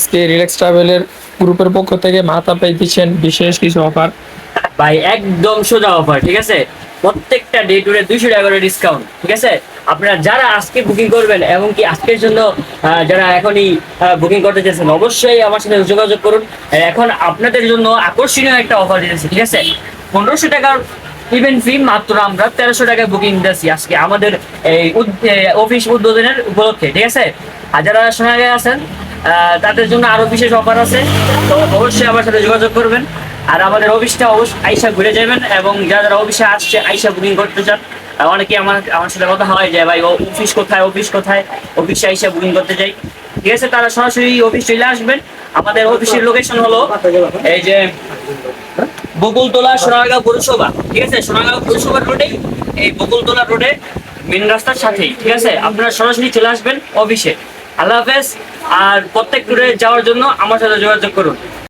আজকে রিল্যাক্স ট্রাভেলের গ্রুপের পক্ষ থেকে মাথা পেয়ে দিচ্ছেন বিশেষ কিছু অফার। ভাই একদম সোজা অফার, ঠিক আছে। প্রত্যেকটা ডে টুরে 200 টাকা করে ডিসকাউন্ট, ঠিক আছে। আপনারা যারা আজকে বুকিং করবেন এবং কি আজকের জন্য যারা এখনই বুকিং করতে চাইছেন, অবশ্যই আমার সাথে যোগাযোগ করুন। এখন আপনাদের জন্য আকর্ষণীয় একটা অফার দিতেছি, ঠিক আছে। 1500 টাকার ইভেন্ট ফি মাত্র আমরা 1300 টাকায় বুকিং দিতেছি আজকে আমাদের এই অফিস উদ্বোধনের উপলক্ষে, ঠিক আছে। আর যারা সোনাগাঁয়ে আছেন তাদের জন্য আরো বিশেষ অফার আছে, তো অবশ্যই আমার সাথে যোগাযোগ করবেন। আর আমাদের অফিসটা অবশ্যই আইসা ঘুরে যাবেন, এবং যারা যারা অফিসে আসছে আইসা বুকিং করতে চান, অনেকে আমার সাথে কথা হয় যে ভাই অফিস কোথায়, অফিসে আইসা বুকিং করতে যাই, ঠিক আছে। তারা সরাসরি অফিস চলে আসবেন। আমাদের অফিসের লোকেশন হলো এই যে বকুলতলা সোনারগাঁও পৌরসভা, ঠিক আছে। সোনারগাঁও পৌরসভার রোডেই, এই বকুলতলা রোডে মেন রাস্তার সাথেই, ঠিক আছে। আপনারা সরাসরি চলে আসবেন অফিসে। আল্লাহ হাফেজ। আর প্রত্যেক ট্যুরে যাওয়ার জন্য আমার সাথে যোগাযোগ করুন।